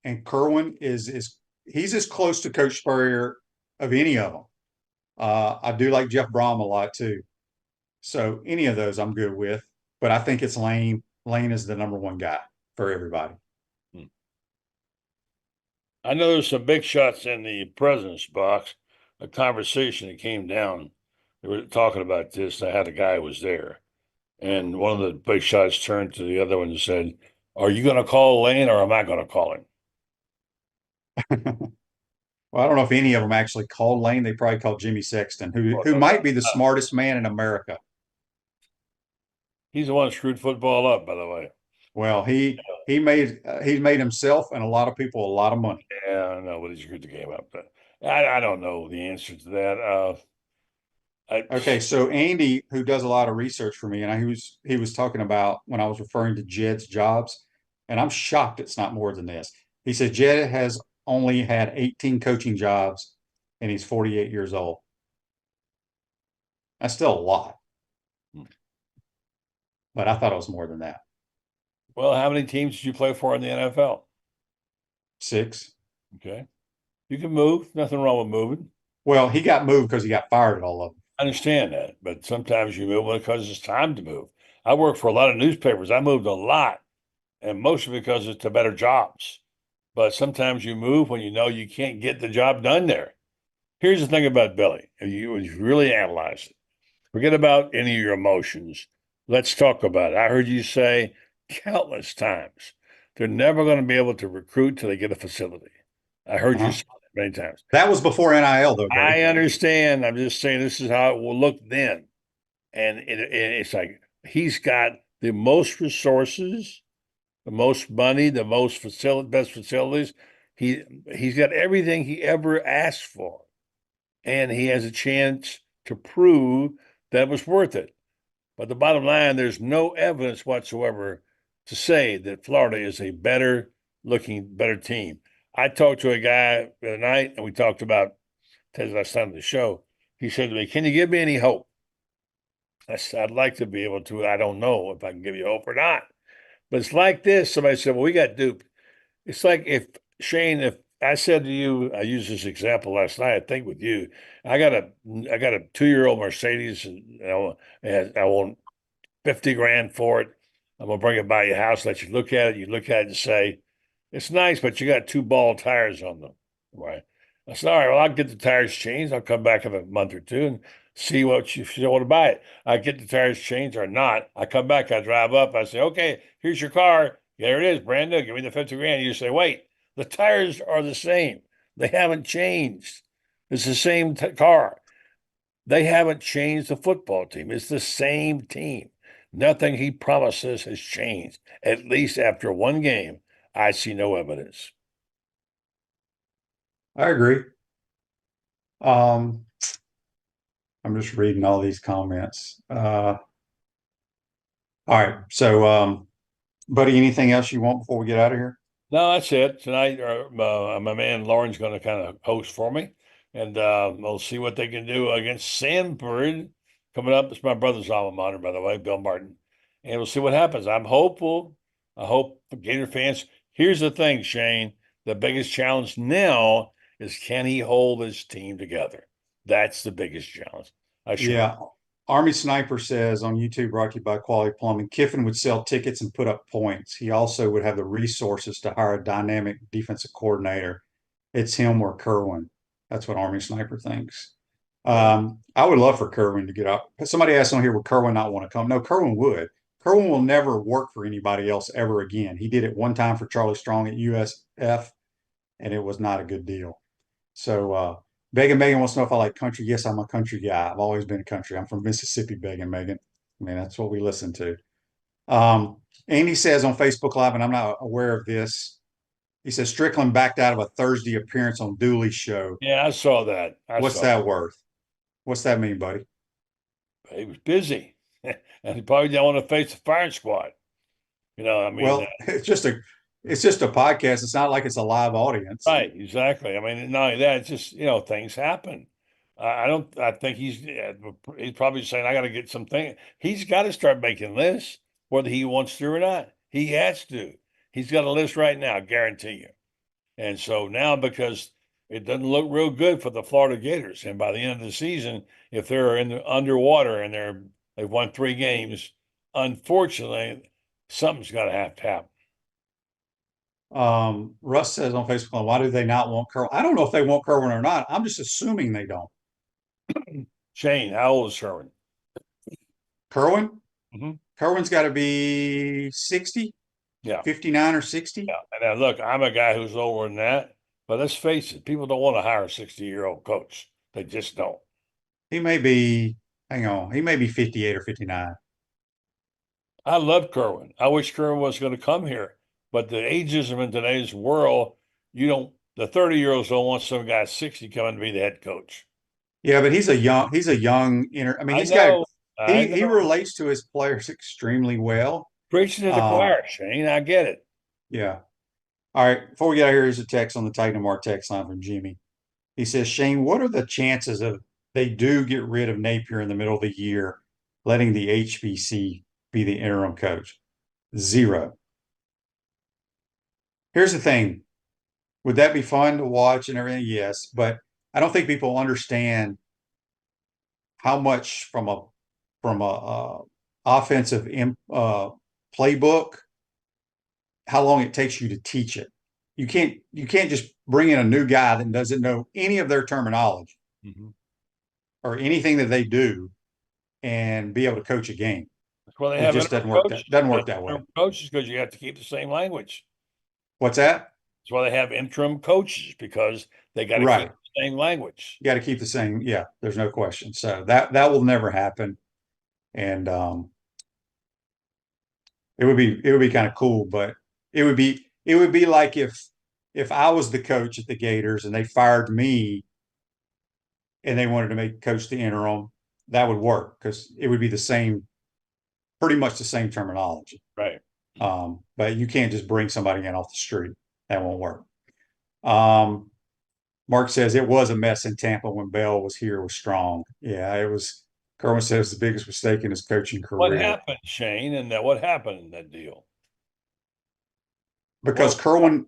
And Kerwin is he's as close to Coach Spurrier of any of them. I do like Jeff Brom a lot too. So any of those I'm good with, but I think it's Lane. Lane is the number one guy for everybody. I know there's some big shots in the president's box. A conversation that came down. They were talking about this. I had a guy who was there, and one of the big shots turned to the other one and said, "Are you going to call Lane, or am I going to call him?" Well, I don't know if any of them actually called Lane. They probably called Jimmy Sexton, who might be the smartest man in America. He's the one who screwed football up, by the way. Well, he's made himself and a lot of people a lot of money. Yeah, I know, but he screwed the game up. But I don't know the answer to that. Okay, so Andy, who does a lot of research for me, and he was talking about when I was referring to Jed's jobs, and I'm shocked it's not more than this. He said Jed has only had 18 coaching jobs, and he's 48 years old. That's still a lot, but I thought it was more than that. Well, how many teams did you play for in the NFL? 6. Okay, you can move. Nothing wrong with moving. Well, he got moved because he got fired at all of them. I understand that, but sometimes you move because it's time to move. I work for a lot of newspapers. I moved a lot, and mostly because it's to better jobs. But sometimes you move when you know you can't get the job done there. Here's the thing about Billy. If you really analyze it, forget about any of your emotions. Let's talk about it. I heard you say countless times they're never going to be able to recruit till they get a facility. I heard you say that many times. That was before NIL, though, buddy. I understand. I'm just saying this is how it will look then. And it's like he's got the most resources, the most money, the most best facilities. He's got everything he ever asked for, and he has a chance to prove that it was worth it. But the bottom line, there's no evidence whatsoever to say that Florida is a better team. I talked to a guy the other night, and we talked about Ted's last time on the show. He said to me, "Can you give me any hope?" I said, "I'd like to be able to. I don't know if I can give you hope or not." But it's like this. Somebody said, "Well, we got duped." It's like if I said to you, I used this example last night, I think with you, I got a 2-year-old Mercedes, and I want 50 grand for it. I'm gonna bring it by your house, let you look at it. You look at it and say, "It's nice, but you got 2 ball tires on them." Right. I said, "All right, well, I'll get the tires changed. I'll come back in a month or two and see what you want to buy it. I get the tires changed or not. I come back, I drive up, I say, "Okay, here's your car. There it is, brand new. Give me the 50 grand." You say, "Wait, the tires are the same. They haven't changed. It's the same car. They haven't changed the football team. It's the same team. Nothing he promises has changed. At least after one game, I see no evidence." I agree. I'm just reading all these comments. All right. So, buddy, anything else you want before we get out of here? No, that's it. Tonight, my man Lauren's going to kind of host for me, and we'll see what they can do against Sanford coming up. It's my brother's alma mater, by the way, Bill Martin, and we'll see what happens. I'm hopeful. I hope for Gator fans. Here's the thing, Shane. The biggest challenge now is, can he hold his team together? That's the biggest challenge. Yeah. Army Sniper says on YouTube, brought to you by Quality Plumbing, Kiffin would sell tickets and put up points. He also would have the resources to hire a dynamic defensive coordinator. It's him or Kerwin. That's what Army Sniper thinks. I would love for Kerwin to get up. Somebody asked on here, would Kerwin not want to come? No, Kerwin would. Kerwin will never work for anybody else ever again. He did it one time for Charlie Strong at USF, and it was not a good deal. So, Megan wants to know if I like country. Yes, I'm a country guy. I've always been a country. I'm from Mississippi, Megan. I mean, that's what we listen to. Andy says on Facebook Live, and I'm not aware of this. He says Strickland backed out of a Thursday appearance on Dooley's show. Yeah, I saw that. What's that worth? What's that mean, buddy? He was busy, and he probably didn't want to face the firing squad. I mean, well, it's just a podcast. It's not like it's a live audience, right? Exactly. I mean, not only that, it's just things happen. I don't. I think he's probably saying I got to get something. He's got to start making lists, whether he wants to or not. He has to. He's got a list right now, I guarantee you. And so now, because it doesn't look real good for the Florida Gators, and by the end of the season, if they're in the underwater and they've won 3 games, unfortunately, something's got to have to happen. Russ says on Facebook, why do they not want Kerwin? I don't know if they want Kerwin or not. I'm just assuming they don't. Shane, how old is Sherwin? Kerwin? Mm-hmm. Kerwin's got to be 60, 59 or 60. Yeah. And look, I'm a guy who's older than that, but let's face it, people don't want to hire a 60-year-old coach. They just don't. He may be 58 or 59. I love Kerwin. I wish Kerwin was going to come here, but the ageism in today's world, the 30-year-olds don't want some guy 60 coming to be the head coach. Yeah, but he's a young I mean, he relates to his players extremely well. Preaching to the choir, Shane. I get it. Yeah. All right. Before we get out here, here's a text on the Titan Mark text line from Jimmy. He says, Shane, what are the chances of they do get rid of Napier in the middle of the year, letting the HBC be the interim coach? 0. Here's the thing. Would that be fun to watch and everything? Yes, but I don't think people understand how much from a offensive playbook, how long it takes you to teach it. You can't just bring in a new guy that doesn't know any of their terminology or anything that they do and be able to coach a game. Well, they have it just doesn't work that way. Coaches, because you have to keep the same language. What's that? That's why they have interim coaches, because they got to keep the same language. You got to keep the same. Yeah, there's no question. So that will never happen, and it would be kind of cool, but it would be like if I was the coach at the Gators and they fired me, and they wanted to make coach the interim, that would work because it would be pretty much the same terminology. Right. But you can't just bring somebody in off the street. That won't work. Mark says it was a mess in Tampa when Bell was here with Strong. Yeah, it was. Kerwin says the biggest mistake in his coaching career. What happened, Shane? And what happened in that deal? Because when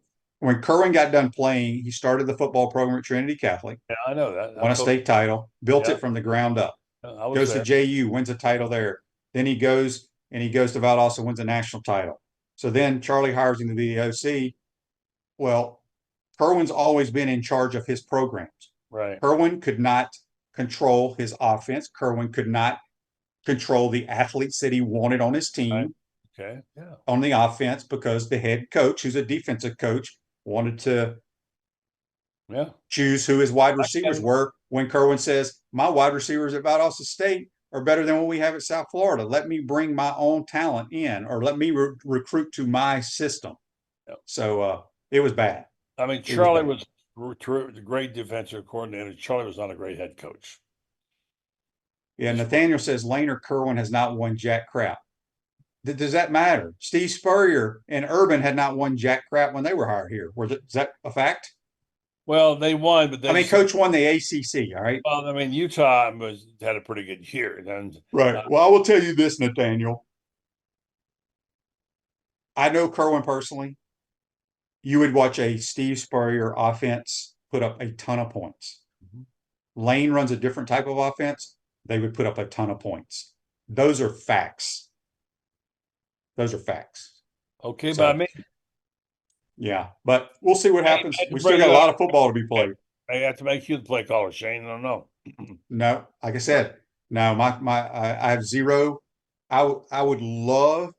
Kerwin got done playing, he started the football program at Trinity Catholic. Yeah, I know that. Won a state title, built it from the ground up. Goes to JU, wins a title there. Then he goes to Valdosta, wins a national title. So then Charlie hires him to be the OC. Well, Kerwin's always been in charge of his programs. Right. Kerwin could not control his offense. Kerwin could not control the athletes that he wanted on his team. Right. Okay. Yeah. On the offense, because the head coach, who's a defensive coach, wanted to choose who his wide receivers were. When Kerwin says, my wide receivers at Valdosta State are better than what we have at South Florida. Let me bring my own talent in, or let me recruit to my system. Yep. So it was bad. I mean, Charlie was a great defensive coordinator. Charlie was not a great head coach. Yeah, Nathaniel says Lane or Kerwin has not won jack crap. Does that matter? Steve Spurrier and Urban had not won jack crap when they were hired here. Is that a fact? Well, they won, but Coach won the ACC. All right. Well, I mean, Utah had a pretty good year. Right. Well, I will tell you this, Nathaniel. I know Kerwin personally. You would watch a Steve Spurrier offense put up a ton of points. Lane runs a different type of offense. They would put up a ton of points. Those are facts. Okay, by me. Yeah, but we'll see what happens. We still got a lot of football to be played. I have to make you the play caller, Shane. I don't know. No, like I said, no, I have zero. I would love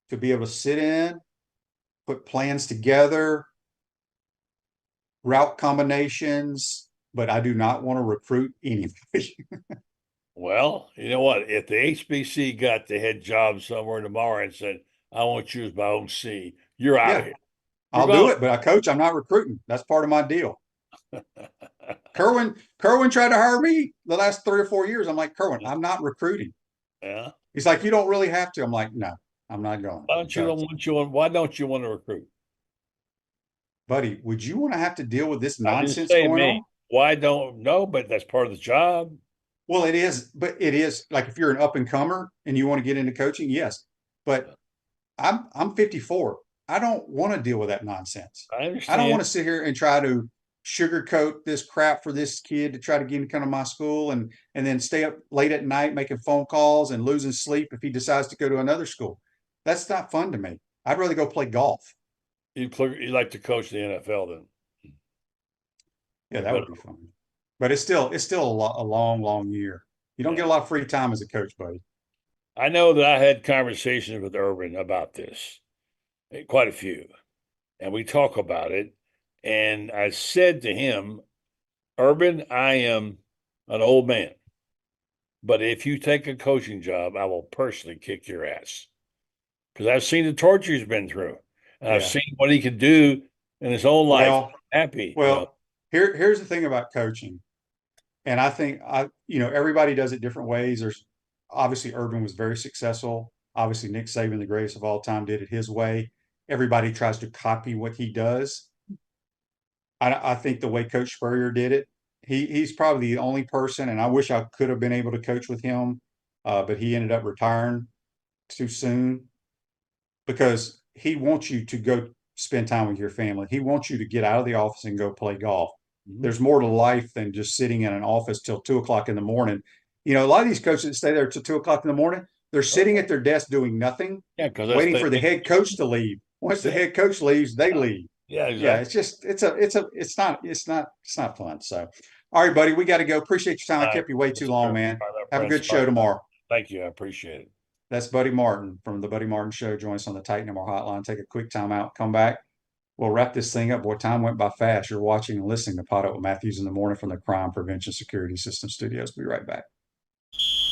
to be able to sit in, put plans together, route combinations, but I do not want to recruit anybody. Well, you know what? If the HBC got the head job somewhere tomorrow and said, I want you as my OC, you're out of Yeah, here. You're I'll do gone. it, but coach, I'm not recruiting. That's part of my deal. Kerwin tried to hire me the last 3 or 4 years. I'm like, Kerwin, I'm not recruiting. Yeah. He's like, you don't really have to. I'm like, no, I'm not going. Why don't you want to recruit? Buddy, would you want to have to deal with this I didn't nonsense say going me. on? Why don't no, but that's part of the job. Well, it is, but it is like if you're an up and comer and you want to get into coaching, yes. But I'm 54. I don't want to deal with that nonsense. I I don't want understand. to sit here and try to sugarcoat this crap for this kid to try to get him to come to my school and then stay up late at night making phone calls and losing sleep if he decides to go to another school. That's not fun to me. I'd rather go play golf. You like to coach the NFL then? Yeah, that But would be fun. But it's still a long, long year. You don't yeah. get a lot of free time as a coach, buddy. I know that I had conversations with Urban about this, quite a few, and we talk about it. And I said to him, Urban, I am an old man, but if you take a coaching job, I will personally kick your ass because I've seen the torture he's been through, and I've Yeah. seen what he could do in his own life. Well, Happy, well, here's the thing about coaching. And I think everybody does it different ways. There's obviously Urban was very successful. Obviously, Nick Saban, the greatest of all time, did it his way. Everybody tries to copy what he does. I think the way Coach Spurrier did it, he's probably the only person, and I wish I could have been able to coach with him, but he ended up retiring too soon because he wants you to go spend time with your family. He wants you to get out of the office and go play golf. There's more to life than just sitting in an office till 2 o'clock in the morning. A lot of these coaches that stay there till 2 o'clock in the morning, they're sitting at their desk doing nothing, yeah, because waiting for the head coach to leave. Once the head coach leaves, they leave. Yeah, exactly. Yeah, it's not fun. So, all right, buddy, we got to go. Appreciate your time. I kept you way too long, man. Have a good show tomorrow. Thank you. I appreciate it. That's Buddy Martin from the Buddy Martin Show. Join us on the Titan MR hotline. Take a quick time out. Come back. We'll wrap this thing up. Boy, time went by fast. You're watching and listening to PodUp with Matthews in the morning from the Crime Prevention Security System Studios. Be right back.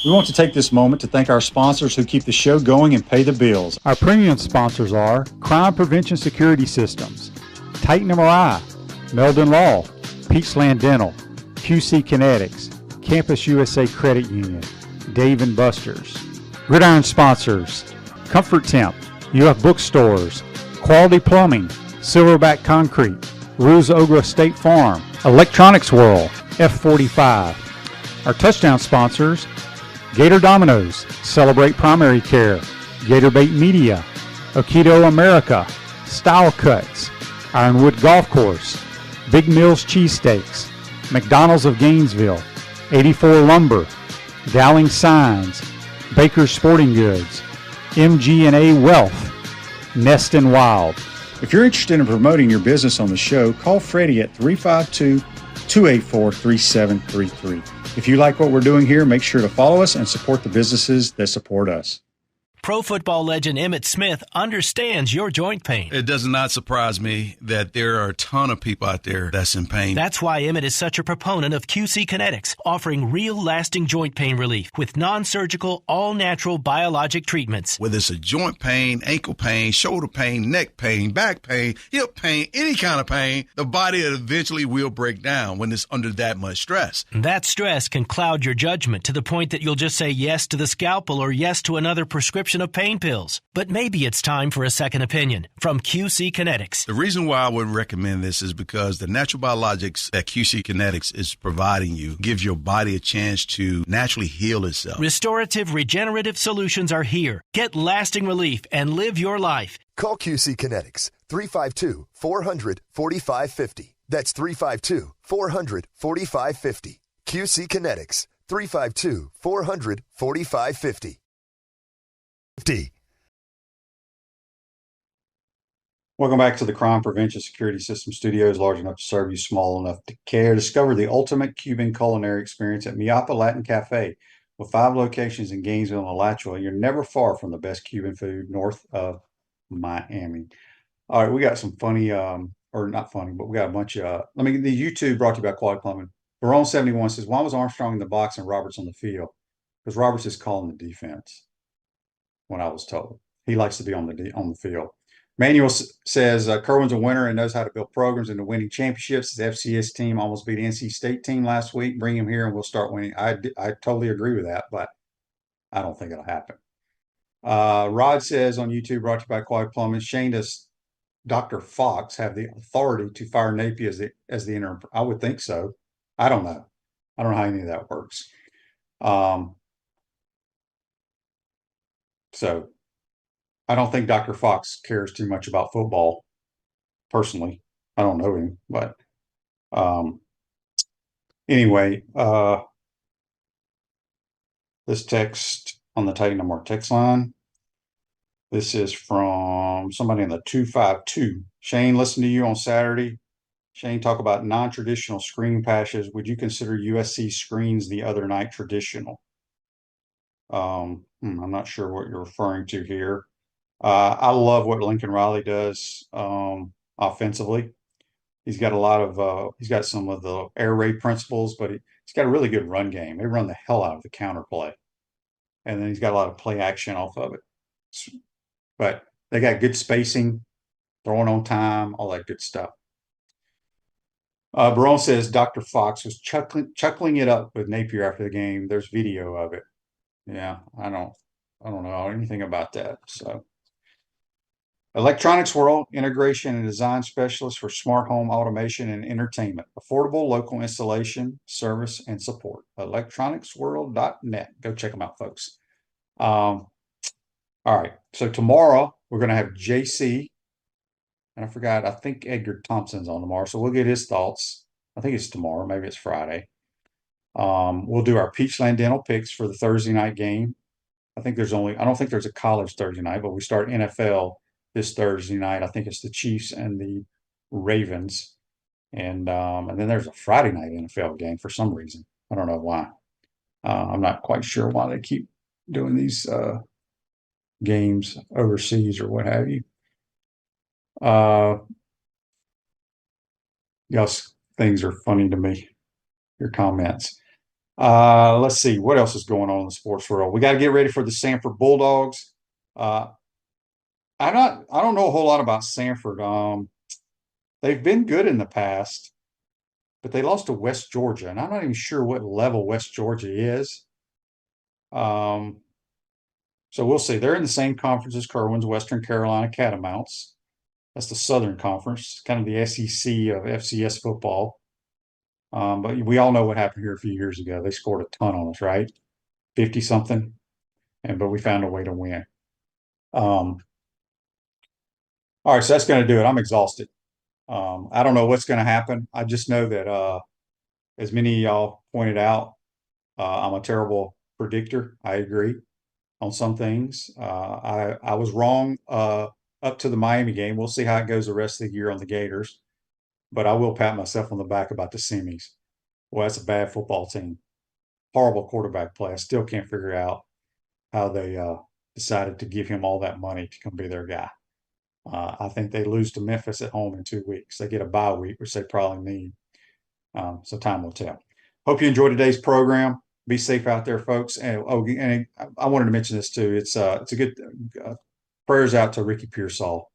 We want to take this moment to thank our sponsors who keep the show going and pay the bills. Our premium sponsors are Crime Prevention Security Systems, Titan MRI, Meldon Law, Peachland Dental, QC Kinetics, Campus USA Credit Union, Dave & Buster's. Gridiron sponsors, Comfort Temp, UF Bookstores, Quality Plumbing, Silverback Concrete, Ruse Ogra State Farm, Electronics World, F45. Our touchdown sponsors, Gator Dominoes, Celebrate Primary Care, Gator Bait Media, Aikido America, Style Cuts, Ironwood Golf Course, Big Mills Cheesesteaks, McDonald's of Gainesville, 84 Lumber, Dowling Signs, Baker's Sporting Goods, MG&A Wealth, Nest and Wild. If you're interested in promoting your business on the show, call Freddie at 352-284-3733. If you like what we're doing here, make sure to follow us and support the businesses that support us. Pro football legend Emmitt Smith understands your joint pain. It does not surprise me that there are a ton of people out there that's in pain. That's why Emmitt is such a proponent of QC Kinetics, offering real lasting joint pain relief with non-surgical, all-natural biologic treatments. Whether it's a joint pain, ankle pain, shoulder pain, neck pain, back pain, hip pain, any kind of pain, the body eventually will break down when it's under that much stress. That stress can cloud your judgment to the point that you'll just say yes to the scalpel or yes to another prescription of pain pills. But maybe it's time for a second opinion from QC Kinetics. The reason why I would recommend this is because the natural biologics that QC Kinetics is providing you gives your body a chance to naturally heal itself. Restorative, regenerative solutions are here. Get lasting relief and live your life. Call QC Kinetics 352-400-4550. That's 352-400-4550. QC Kinetics 352-400-4550. Welcome back to the Crime Prevention Security System Studios, large enough to serve you, small enough to care. Discover the ultimate Cuban culinary experience at Miapa Latin Cafe. With 5 locations in Gainesville and Alachua, you're never far from the best Cuban food north of Miami. All right, we got some funny, or not funny, but we got a bunch of, the YouTube brought to you by Quad Plumbing. Barone71 says, why was Armstrong in the box and Roberts on the field? Because Roberts is calling the defense, when I was told. He likes to be on the field. Manuel says, Kerwin's a winner and knows how to build programs into winning championships. His FCS team almost beat the NC State team last week. Bring him here and we'll start winning. I totally agree with that, but I don't think it'll happen. Rod says on YouTube, brought to you by Quad Plumbing, Shane, does Dr. Fox have the authority to fire Napier as the interim? I would think so. I don't know. I don't know how any of that works. So I don't think Dr. Fox cares too much about football. Personally, I don't know him, but anyway, this text on the Titan Number text line. This is from somebody in the 252. Shane, listen to you on Saturday. Shane, talk about non-traditional screen passes. Would you consider USC screens the other night traditional? I'm not sure what you're referring to here. I love what Lincoln Riley does offensively. He's got he's got some of the air raid principles, but he's got a really good run game. They run the hell out of the counter play. And then he's got a lot of play action off of it. But they got good spacing, throwing on time, all that good stuff. Barone says Dr. Fox was chuckling it up with Napier after the game. There's video of it. Yeah, I don't know anything about that. So Electronics World, integration and design specialist for smart home automation and entertainment. Affordable local installation, service, and support. Electronicsworld.net. Go check them out, folks. All right. So tomorrow we're going to have JC. And I forgot, I think Edgar Thompson's on tomorrow. So we'll get his thoughts. I think it's tomorrow. Maybe it's Friday. We'll do our Peachland Dental picks for the Thursday night game. I don't think there's a college Thursday night, but we start NFL this Thursday night. I think it's the Chiefs and the Ravens. And then there's a Friday night NFL game for some reason. I don't know why. I'm not quite sure why they keep doing these games overseas or what have you. Yes, things are funny to me. Your comments. Let's see what else is going on in the sports world. We got to get ready for the Sanford Bulldogs. I don't know a whole lot about Sanford. They've been good in the past, but they lost to West Georgia, and I'm not even sure what level West Georgia is. So we'll see. They're in the same conference as Kerwin's, Western Carolina Catamounts. That's the Southern Conference, kind of the SEC of FCS football. But we all know what happened here a few years ago. They scored a ton on us, right? 50-something. But we found a way to win. All right, so that's going to do it. I'm exhausted. I don't know what's going to happen. I just know that, as many of y'all pointed out, I'm a terrible predictor. I agree on some things. I was wrong up to the Miami game. We'll see how it goes the rest of the year on the Gators. But I will pat myself on the back about the semis. Well, that's a bad football team. Horrible quarterback play. I still can't figure out how they decided to give him all that money to come be their guy. I think they lose to Memphis at home in 2 weeks. They get a bye week, which they probably need. So time will tell. Hope you enjoyed today's program. Be safe out there, folks. And I wanted to mention this too. It's a good prayers out to Ricky Pearsall.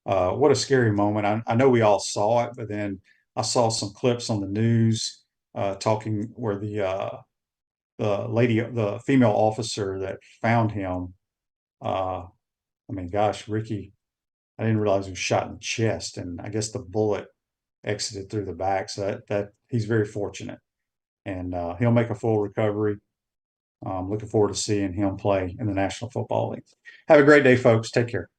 What a scary moment. I know we all saw it, but then I saw some clips on the news talking where the female officer that found him. Gosh, Ricky, I didn't realize he was shot in the chest, and I guess the bullet exited through the back. So that he's very fortunate, and he'll make a full recovery. Looking forward to seeing him play in the National Football League. Have a great day, folks. Take care.